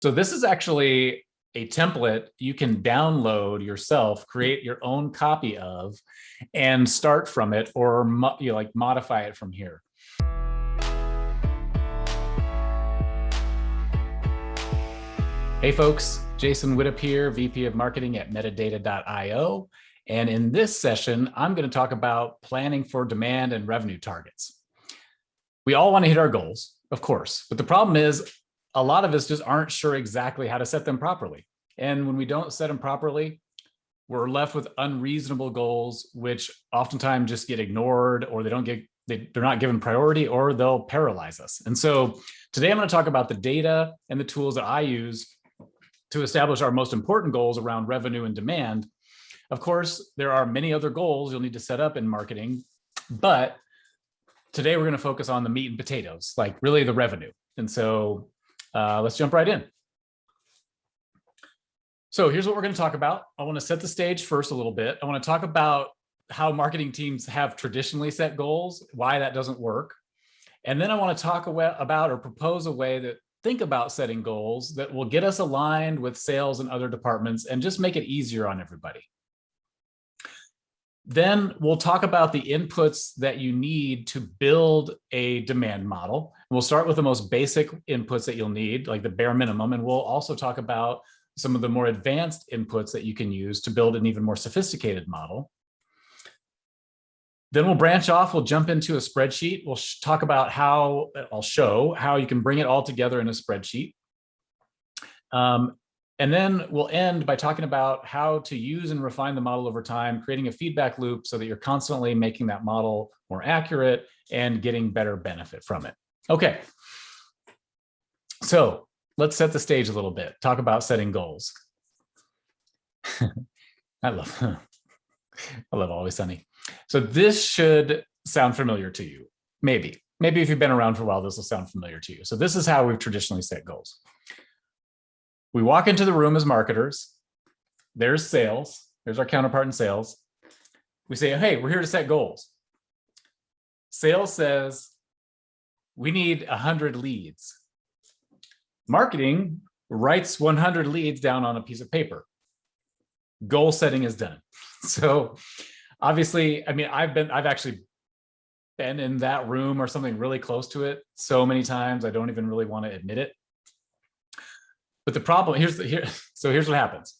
So this is actually a template you can download yourself, create your own copy of, and start from it, or modify it from here. Hey folks, Jason Widup here, VP of Marketing at Metadata.io. And in this session, I'm going to talk about planning for demand and revenue targets. We all want to hit our goals, of course, but the problem is a lot of us just aren't sure exactly how to set them properly. And when we don't set them properly, we're left with unreasonable goals, which oftentimes just get ignored, or they're not given priority, or they'll paralyze us. And so today I'm going to talk about the data and the tools that I use to establish our most important goals around revenue and demand. Of course, there are many other goals you'll need to set up in marketing, but today we're going to focus on the meat and potatoes, like really the revenue. And so let's jump right in. So here's what we're going to talk about. I want to set the stage first a little bit. I want to talk about how marketing teams have traditionally set goals, why that doesn't work. And then I want to talk about or propose a way that think about setting goals that will get us aligned with sales and other departments and just make it easier on everybody. Then we'll talk about the inputs that you need to build a demand model. We'll start with the most basic inputs that you'll need, like the bare minimum, and we'll also talk about some of the more advanced inputs that you can use to build an even more sophisticated model. Then we'll branch off, we'll jump into a spreadsheet. We'll talk about I'll show how you can bring it all together in a spreadsheet. And then we'll end by talking about how to use and refine the model over time, creating a feedback loop so that you're constantly making that model more accurate and getting better benefit from it. Okay, so let's set the stage a little bit, talk about setting goals. I love Always Sunny. So this should sound familiar to you. Maybe if you've been around for a while, this will sound familiar to you. So this is how we've traditionally set goals. We walk into the room as marketers. There's sales. There's our counterpart in sales. We say, hey, we're here to set goals. Sales says, we need 100 leads. Marketing writes 100 leads down on a piece of paper. Goal setting is done. So obviously, I mean, I've actually been in that room or something really close to it so many times, I don't even really want to admit it. But the problem, here's what happens.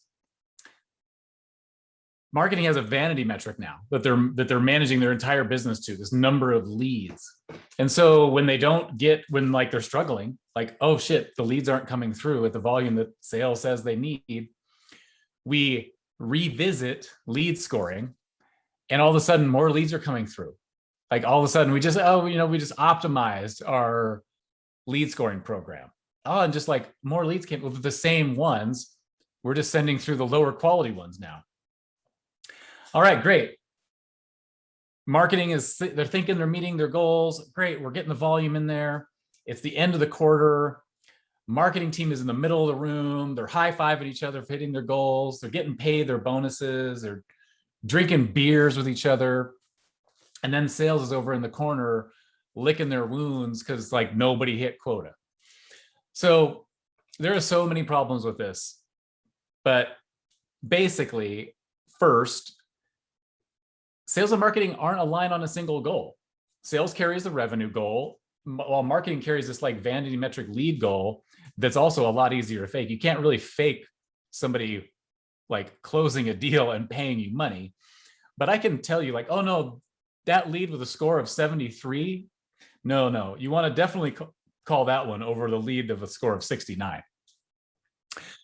Marketing has a vanity metric now that they're managing their entire business to, this number of leads. And so when they're struggling, like, oh shit, the leads aren't coming through at the volume that sales says they need, we revisit lead scoring, and all of a sudden more leads are coming through. Like all of a sudden we just optimized our lead scoring program. Oh, and just like more leads came with the same ones. We're just sending through the lower quality ones now. All right, great. Marketing they're thinking they're meeting their goals. Great, we're getting the volume in there. It's the end of the quarter. Marketing team is in the middle of the room. They're high-fiving each other for hitting their goals. They're getting paid their bonuses. They're drinking beers with each other. And then sales is over in the corner licking their wounds because like nobody hit quota. So there are so many problems with this, but basically, first, sales and marketing aren't aligned on a single goal. Sales carries the revenue goal, while marketing carries this like vanity metric lead goal that's also a lot easier to fake. You can't really fake somebody like closing a deal and paying you money, but I can tell you like, oh no, that lead with a score of 73, no, you want to definitely call that one over the lead of a score of 69.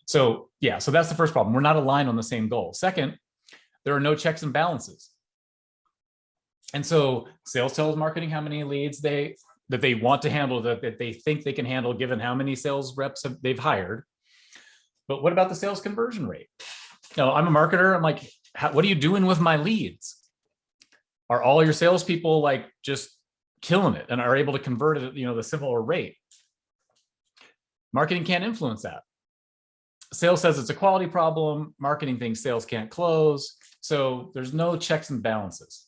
So yeah, so that's the first problem. We're not aligned on the same goal. Second, there are no checks and balances. And so sales tells marketing how many leads that they want to handle, that they think they can handle given how many sales reps they've hired. But what about the sales conversion rate? No, I'm a marketer. I'm like, what are you doing with my leads? Are all your salespeople like just killing it and are able to convert it at the similar rate? Marketing can't influence that. Sales says it's a quality problem. Marketing thinks sales can't close. So there's no checks and balances.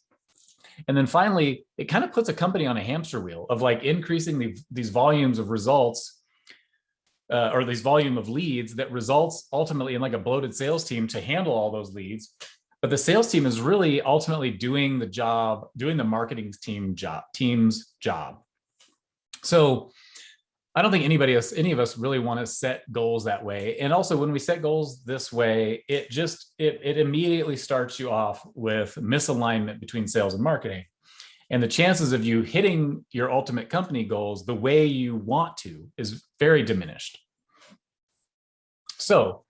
And then finally, it kind of puts a company on a hamster wheel of like increasing these volumes of results or these volume of leads that results ultimately in like a bloated sales team to handle all those leads. But the sales team is really ultimately doing the job, doing the marketing team's job. So I don't think any of us really want to set goals that way. And also when we set goals this way, it immediately starts you off with misalignment between sales and marketing. And the chances of you hitting your ultimate company goals the way you want to is very diminished. So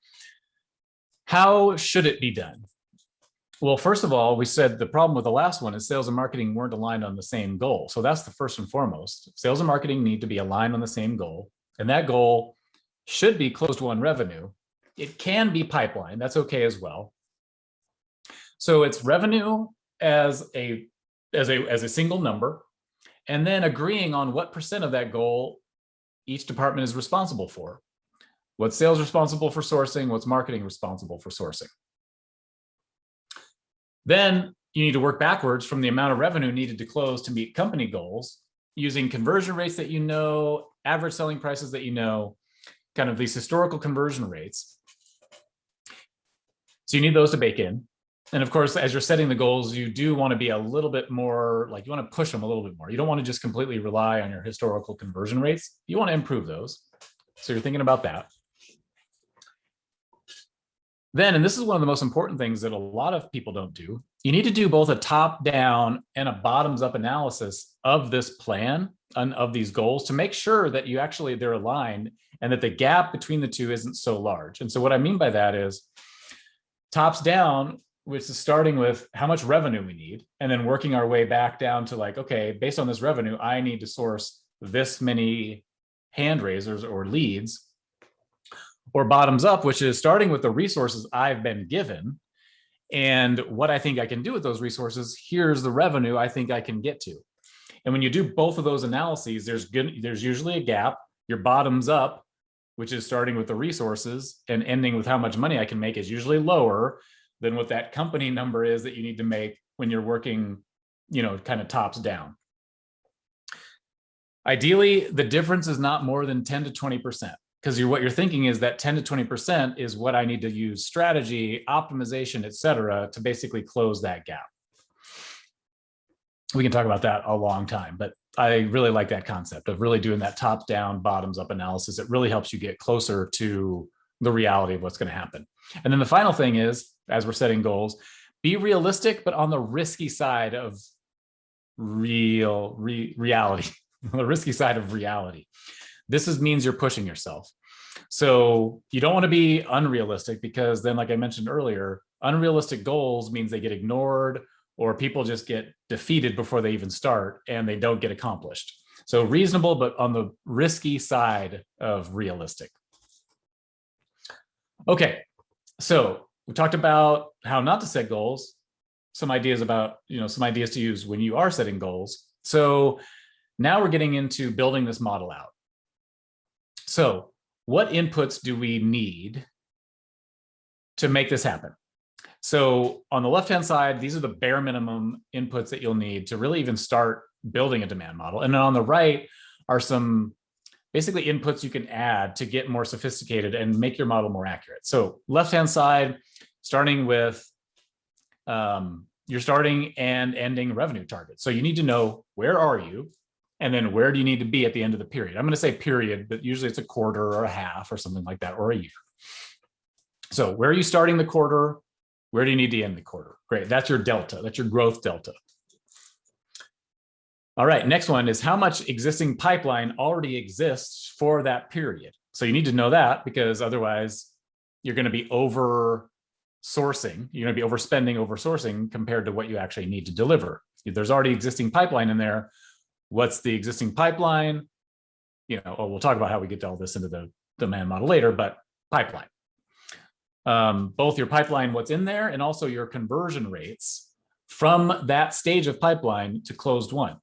how should it be done? Well, first of all, we said the problem with the last one is sales and marketing weren't aligned on the same goal. So that's the first and foremost. Sales and marketing need to be aligned on the same goal. And that goal should be closed won revenue. It can be pipeline. That's okay as well. So it's revenue as a single number, and then agreeing on what percent of that goal each department is responsible for. What's sales responsible for sourcing? What's marketing responsible for sourcing? Then you need to work backwards from the amount of revenue needed to close to meet company goals using conversion rates that you know, average selling prices that you know, kind of these historical conversion rates. So you need those to bake in. And of course, as you're setting the goals, you do want to be a little bit more, like you want to push them a little bit more. You don't want to just completely rely on your historical conversion rates. You want to improve those. So you're thinking about that. Then, and this is one of the most important things that a lot of people don't do, you need to do both a top-down and a bottoms-up analysis of this plan and of these goals to make sure that they're aligned and that the gap between the two isn't so large. And so what I mean by that is tops down, which is starting with how much revenue we need, and then working our way back down to like, okay, based on this revenue, I need to source this many hand raisers or leads. Or bottoms up, which is starting with the resources I've been given and what I think I can do with those resources. Here's the revenue I think I can get to. And when you do both of those analyses, there's usually a gap. Your bottoms up, which is starting with the resources and ending with how much money I can make, is usually lower than what that company number is that you need to make when you're working, kind of tops down. Ideally, the difference is not more than 10 to 20%. Because what you're thinking is that 10 to 20% is what I need to use strategy, optimization, et cetera, to basically close that gap. We can talk about that a long time, but I really like that concept of really doing that top down, bottoms up analysis. It really helps you get closer to the reality of what's going to happen. And then the final thing is, as we're setting goals, be realistic, but on the risky side of reality, the risky side of reality. This means you're pushing yourself. So you don't want to be unrealistic, because then, like I mentioned earlier, unrealistic goals means they get ignored or people just get defeated before they even start and they don't get accomplished. So reasonable, but on the risky side of realistic. Okay, so we talked about how not to set goals, some ideas to use when you are setting goals. So now we're getting into building this model out. So what inputs do we need to make this happen? So on the left-hand side, these are the bare minimum inputs that you'll need to really even start building a demand model. And then on the right are some basically inputs you can add to get more sophisticated and make your model more accurate. So left-hand side, starting with your starting and ending revenue targets. So you need to know, where are you? And then where do you need to be at the end of the period? I'm going to say period, but usually it's a quarter or a half or something like that, or a year. So where are you starting the quarter? Where do you need to end the quarter? Great. That's your delta. That's your growth delta. All right. Next one is how much existing pipeline already exists for that period. So you need to know that, because otherwise you're going to be over sourcing. You're going to be overspending, over sourcing compared to what you actually need to deliver. If there's already existing pipeline in there, what's the existing pipeline? We'll talk about how we get all this into the demand model later, but pipeline. Both your pipeline, what's in there, and also your conversion rates from that stage of pipeline to closed won.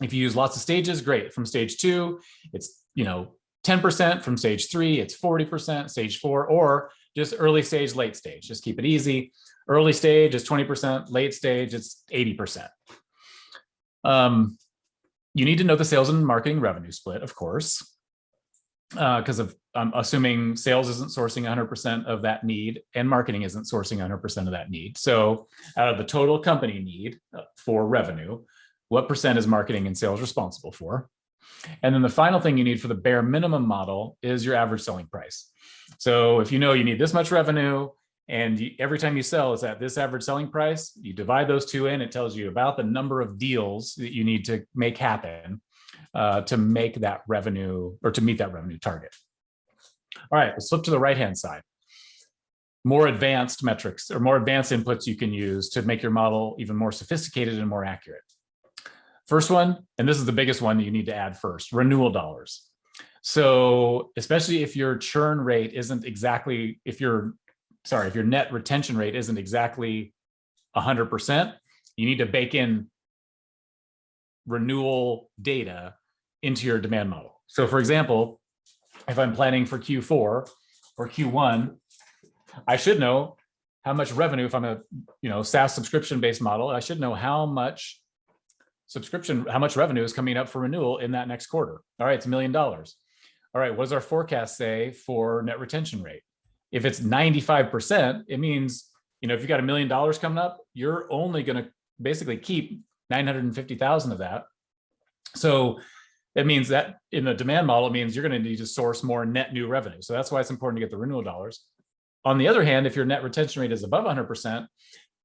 If you use lots of stages, great. From stage 2, it's 10%. From stage 3, it's 40%. Stage 4, or just early stage, late stage. Just keep it easy. Early stage is 20%. Late stage, it's 80%. You need to know the sales and marketing revenue split, of course. because I'm assuming sales isn't sourcing 100% of that need and marketing isn't sourcing 100% of that need. So out of the total company need for revenue, what percent is marketing and sales responsible for? And then the final thing you need for the bare minimum model is your average selling price. So if you know you need this much revenue and every time you sell is at this average selling price, you divide those two in, it tells you about the number of deals that you need to make happen to make that revenue or to meet that revenue target. All right, let's flip to the right-hand side. More advanced metrics or more advanced inputs you can use to make your model even more sophisticated and more accurate. First one, and this is the biggest one that you need to add first, renewal dollars. So especially if your churn rate isn't exactly, if your net retention rate isn't exactly 100%, you need to bake in renewal data into your demand model. So for example, if I'm planning for Q4 or Q1, I should know how much revenue, if I'm a SaaS subscription-based model, I should know how much revenue is coming up for renewal in that next quarter. All right, it's $1 million. All right, what does our forecast say for net retention rate? If it's 95%, it means, if you got $1 million coming up, you're only going to basically keep 950,000 of that. So it means that in the demand model, it means you're going to need to source more net new revenue. So that's why it's important to get the renewal dollars. On the other hand, if your net retention rate is above 100%,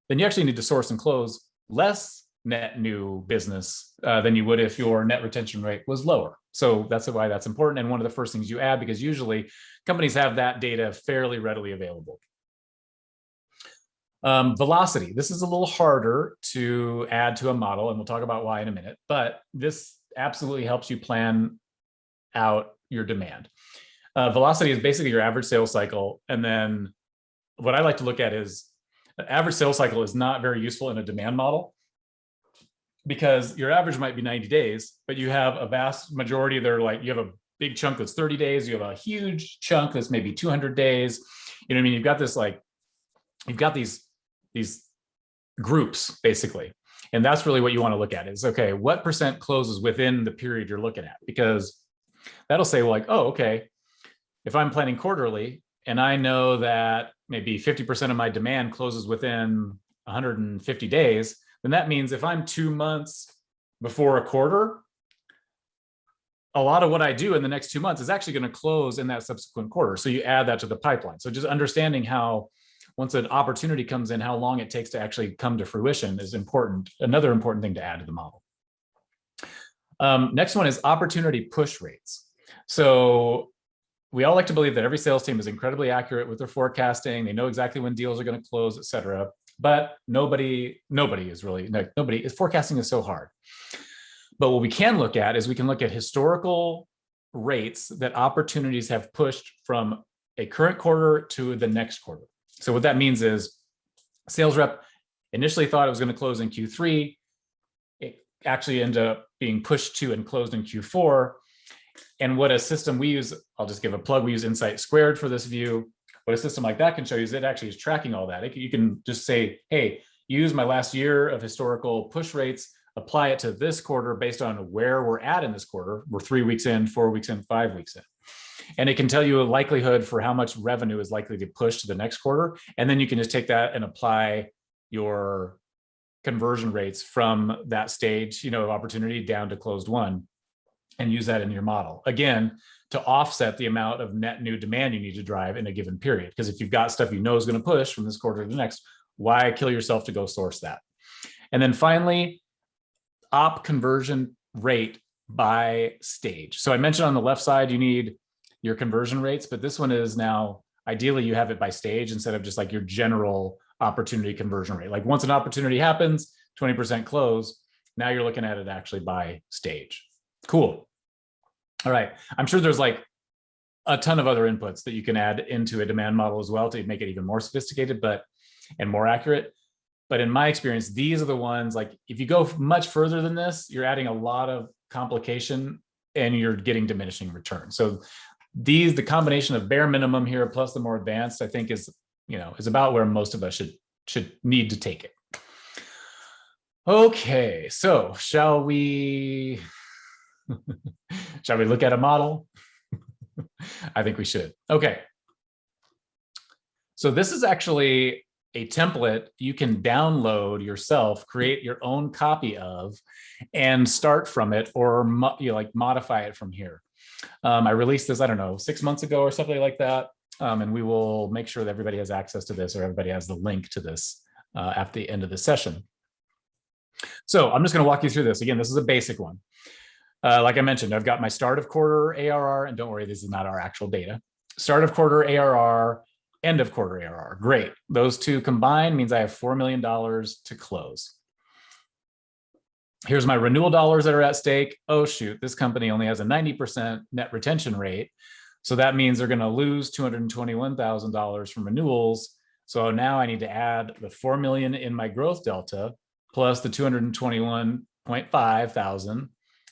then you actually need to source and close less net new business than you would if your net retention rate was lower. So that's why that's important. And one of the first things you add, because usually companies have that data fairly readily available. Velocity. This is a little harder to add to a model, and we'll talk about why in a minute, but this absolutely helps you plan out your demand. Velocity is basically your average sales cycle. And then what I like to look at is the average sales cycle is not very useful in a demand model because your average might be 90 days, but you have a vast majority you have a big chunk that's 30 days. You have a huge chunk that's maybe 200 days. You know what I mean? You've got these groups basically. And that's really what you want to look at is, okay, what percent closes within the period you're looking at? Because that'll say okay, if I'm planning quarterly and I know that maybe 50% of my demand closes within 150 days, then that means if I'm 2 months before a quarter, a lot of what I do in the next 2 months is actually going to close in that subsequent quarter. So you add that to the pipeline. So just understanding how, once an opportunity comes in, how long it takes to actually come to fruition is important. Another important thing to add to the model. Next one is opportunity push rates. So we all like to believe that every sales team is incredibly accurate with their forecasting. They know exactly when deals are going to close, et cetera. But nobody is forecasting is so hard. But what we can look at is we can look at historical rates that opportunities have pushed from a current quarter to the next quarter. So what that means is sales rep initially thought it was going to close in Q3. It actually ended up being pushed to and closed in Q4. And what a system we use, I'll just give a plug, we use Insight Squared for this view. What a system like that can show you is it actually is tracking all that. You can just say, hey, use my last year of historical push rates, apply it to this quarter based on where we're at in this quarter. We're 3 weeks in, 4 weeks in, 5 weeks in. And it can tell you a likelihood for how much revenue is likely to push to the next quarter. And then you can just take that and apply your conversion rates from that stage, of opportunity down to closed one and use that in your model. Again, to offset the amount of net new demand you need to drive in a given period. Because if you've got stuff is going to push from this quarter to the next, why kill yourself to go source that? And then finally, op conversion rate by stage. So I mentioned on the left side, you need your conversion rates, but this one is now, ideally you have it by stage instead of just like your general opportunity conversion rate. Like once an opportunity happens, 20% close, now you're looking at it actually by stage. Cool. All right. I'm sure there's like a ton of other inputs that you can add into a demand model as well to make it even more sophisticated, and more accurate. But in my experience, these are the ones, like if you go much further than this, you're adding a lot of complication and you're getting diminishing returns. So the combination of bare minimum here plus the more advanced, I think is about where most of us should need to take it. Okay, so shall we look at a model? I think we should. Okay. So this is actually a template you can download yourself, create your own copy of, and start from it, or modify it from here. I released this, I don't know, 6 months ago or something like that. And we will make sure that everybody has access to this, or everybody has the link to this at the end of the session. So I'm just going to walk you through this. Again, this is a basic one. Like I mentioned, I've got my start of quarter ARR, and don't worry, this is not our actual data. Start of quarter ARR, end of quarter ARR. Great. Those two combined means I have $4 million to close. Here's my renewal dollars that are at stake. Oh, shoot, this company only has a 90% net retention rate. So that means they're going to lose $221,000 from renewals. So now I need to add the 4 million in my growth delta plus the 221.5 thousand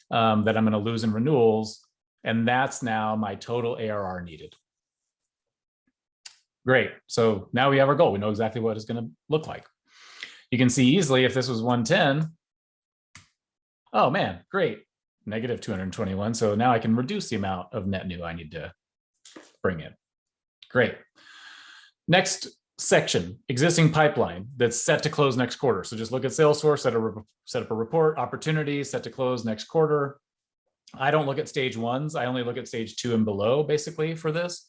that I'm going to lose in renewals. And that's now my total ARR needed. Great. So now we have our goal. We know exactly what it's going to look like. You can see easily if this was 110, oh man, great, negative 221. So now I can reduce the amount of net new I need to bring in. Great. Next section, existing pipeline that's set to close next quarter. So just look at Salesforce, set up a report, opportunity, set to close next quarter. I don't look at stage ones. I only look at stage 2 and below basically for this.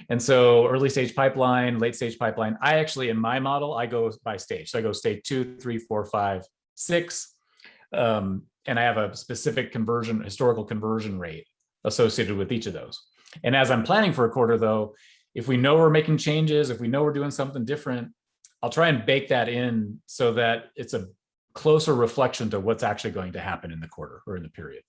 And so early stage pipeline, late stage pipeline, I actually, in my model, I go by stage. So I go stage 2, 3, 4, 5, 6. And I have a specific historical conversion rate associated with each of those. And as I'm planning for a quarter though, if we know we're making changes, if we know we're doing something different, I'll try and bake that in so that it's a closer reflection to what's actually going to happen in the quarter or in the period.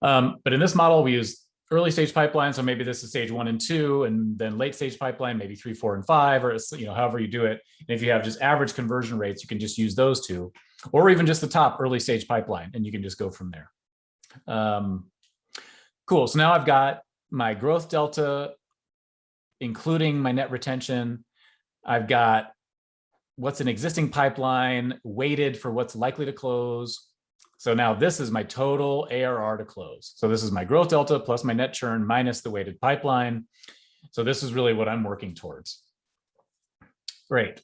But in this model, we use early stage pipeline. So maybe this is stage 1 and 2, and then late stage pipeline, maybe 3, 4, and 5, or however you do it. And if you have just average conversion rates, you can just use those two, or even just the top early stage pipeline, and you can just go from there. Cool. So now I've got my growth delta, including my net retention. I've got what's an existing pipeline weighted for what's likely to close. So now this is my total ARR to close. So this is my growth delta plus my net churn minus the weighted pipeline. So this is really what I'm working towards. Great.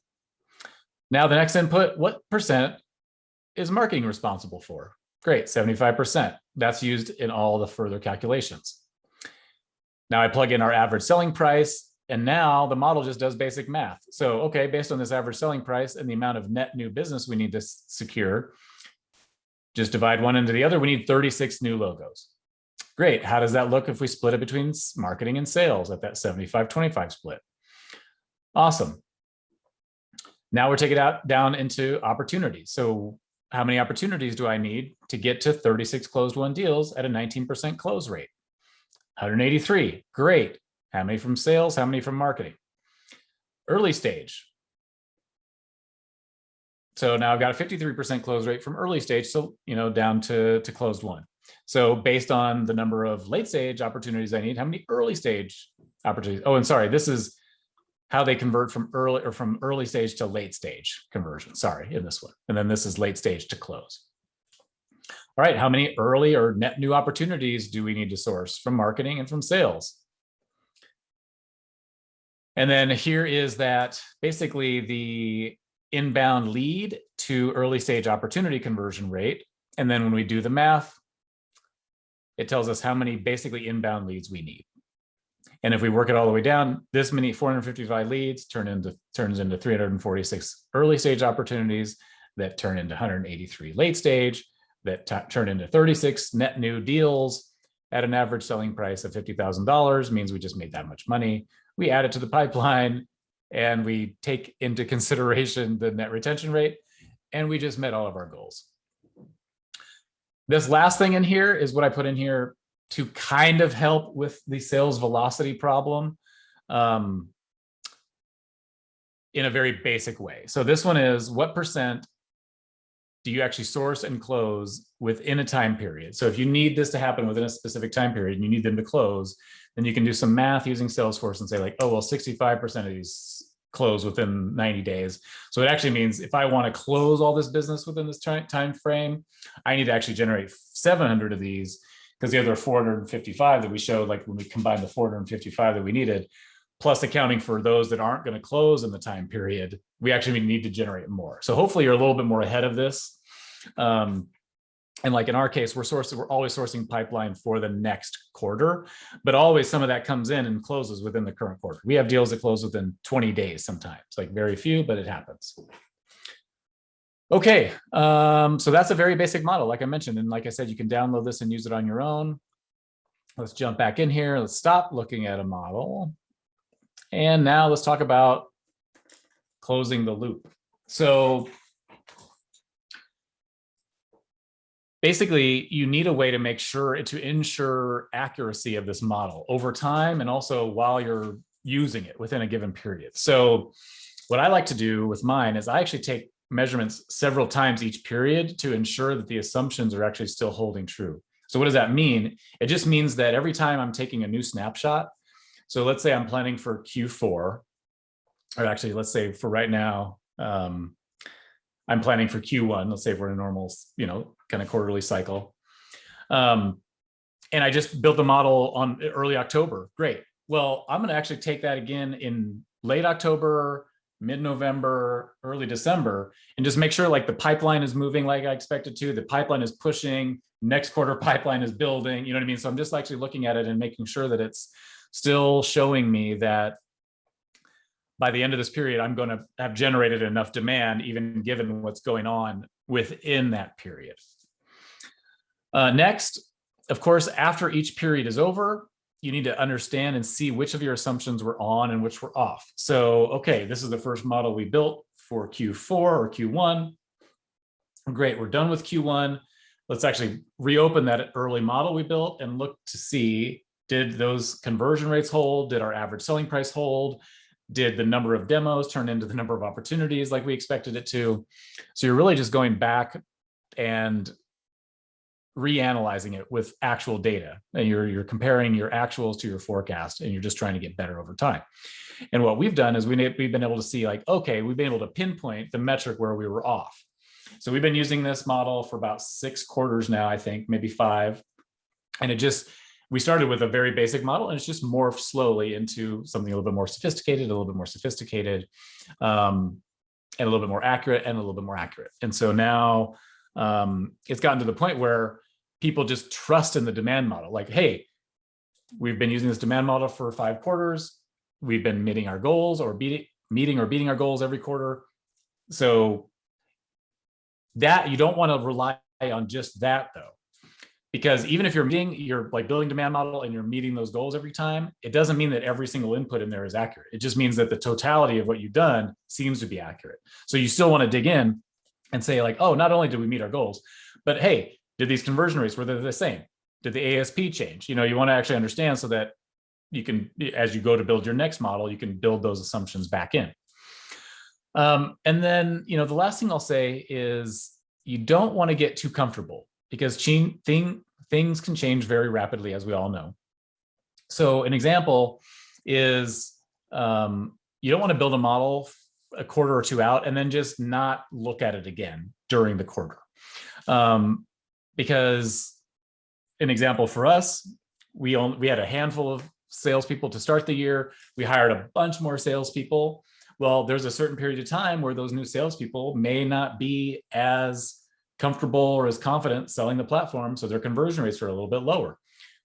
Now the next input, what percent is marketing responsible for? Great, 75%. That's used in all the further calculations. Now I plug in our average selling price, and now the model just does basic math. So, okay, based on this average selling price and the amount of net new business we need to secure, just divide one into the other, we need 36 new logos. Great, how does that look if we split it between marketing and sales at that 75-25 split? Awesome. Now we're taking it down into opportunities. So how many opportunities do I need to get to 36 closed won deals at a 19% close rate? 183, great. How many from sales? How many from marketing? Early stage. So now I've got a 53% close rate from early stage, so down to closed won. So based on the number of late stage opportunities I need, how many early stage opportunities? Oh, and sorry, this is how they convert from early stage to late stage conversion. Sorry, in this one. And then this is late stage to close. All right, how many early or net new opportunities do we need to source from marketing and from sales? And then here is that basically the inbound lead to early stage opportunity conversion rate. And then when we do the math, it tells us how many basically inbound leads we need. And if we work it all the way down, this many 455 leads turns into 346 early stage opportunities that turn into 183 late stage, that turn into 36 net new deals at an average selling price of $50,000, means we just made that much money. We add it to the pipeline and we take into consideration the net retention rate, and we just met all of our goals. This last thing in here is what I put in here to kind of help with the sales velocity problem in a very basic way. So this one is, what percent do you actually source and close within a time period? So if you need this to happen within a specific time period and you need them to close, then you can do some math using Salesforce and say like, oh, well, 65% of these close within 90 days. So it actually means if I want to close all this business within this time frame, I need to actually generate 700 of these, because the other 455 that we showed, like when we combined the 455 that we needed, plus accounting for those that aren't going to close in the time period, we actually need to generate more. So hopefully you're a little bit more ahead of this. And like in our case, we're always sourcing pipeline for the next quarter, but always some of that comes in and closes within the current quarter. We have deals that close within 20 days sometimes, like very few, but it happens. Okay, so that's a very basic model, like I mentioned. And like I said, you can download this and use it on your own. Let's jump back in here. Let's stop looking at a model. And now let's talk about closing the loop. So basically, you need a way to make sure to ensure accuracy of this model over time and also while you're using it within a given period. So what I like to do with mine is I actually take measurements several times each period to ensure that the assumptions are actually still holding true. So what does that mean? It just means that every time I'm taking a new snapshot, so let's say I'm planning for Q4, or actually let's say for right now, I'm planning for Q1. Let's say if we're in a normal, kind of quarterly cycle. And I just built the model on early October. Great. Well, I'm going to actually take that again in late October, mid-November, early December, and just make sure like the pipeline is moving like I expected to. The pipeline is pushing. Next quarter pipeline is building. You know what I mean? So I'm just actually looking at it and making sure that it's still showing me that by the end of this period, I'm going to have generated enough demand, even given what's going on within that period. Next, of course, after each period is over, you need to understand and see which of your assumptions were on and which were off. So, okay, this is the first model we built for Q4 or Q1. Great, we're done with Q1. Let's actually reopen that early model we built and look to see, did those conversion rates hold? Did our average selling price hold? Did the number of demos turn into the number of opportunities like we expected it to? So you're really just going back and reanalyzing it with actual data. And you're comparing your actuals to your forecast, and you're just trying to get better over time. And what we've done is we've been able to see like, okay, we've been able to pinpoint the metric where we were off. So we've been using this model for about 6 quarters now, I think, maybe 5. And we started with a very basic model, and it's just morphed slowly into something a little bit more sophisticated, and a little bit more accurate, and a little bit more accurate. And so now it's gotten to the point where people just trust in the demand model. Like, hey, we've been using this demand model for 5 quarters. We've been meeting our goals or meeting or beating our goals every quarter. So that you don't want to rely on just that though. Because even if you're like building demand model and you're meeting those goals every time, it doesn't mean that every single input in there is accurate. It just means that the totality of what you've done seems to be accurate. So you still want to dig in and say like, oh, not only did we meet our goals, but hey, did these conversion rates, were they the same? Did the ASP change? You want to actually understand so that you can, as you go to build your next model, you can build those assumptions back in. And then, the last thing I'll say is you don't want to get too comfortable, because things can change very rapidly, as we all know. So an example is you don't want to build a model a quarter or 2 out and then just not look at it again during the quarter. Because an example for us, we had a handful of salespeople to start the year. We hired a bunch more salespeople. Well, there's a certain period of time where those new salespeople may not be as comfortable or as confident selling the platform, so their conversion rates are a little bit lower.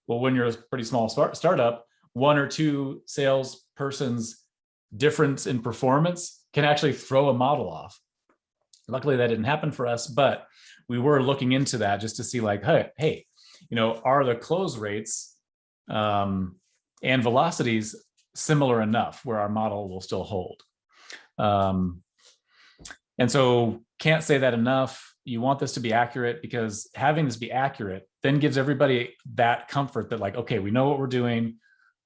Well, when you're a pretty small startup, 1 or 2 salespersons difference in performance can actually throw a model off. Luckily, that didn't happen for us, but we were looking into that just to see like, hey, are the close rates and velocities similar enough where our model will still hold? And so can't say that enough. You want this to be accurate, because having this be accurate then gives everybody that comfort that like, okay, we know what we're doing.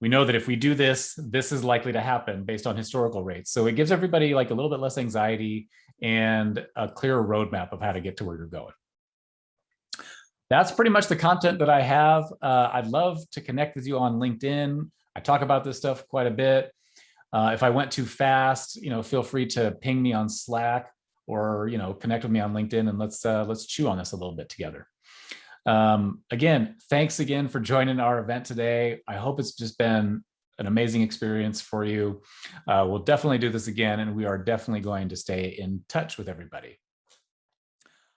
We know that if we do this, this is likely to happen based on historical rates. So it gives everybody like a little bit less anxiety and a clearer roadmap of how to get to where you're going. That's pretty much the content that I have. I'd love to connect with you on LinkedIn. I talk about this stuff quite a bit. If I went too fast, feel free to ping me on Slack or, connect with me on LinkedIn, and let's chew on this a little bit together. Again, thanks again for joining our event today. I hope it's just been an amazing experience for you. We'll definitely do this again, and we are definitely going to stay in touch with everybody.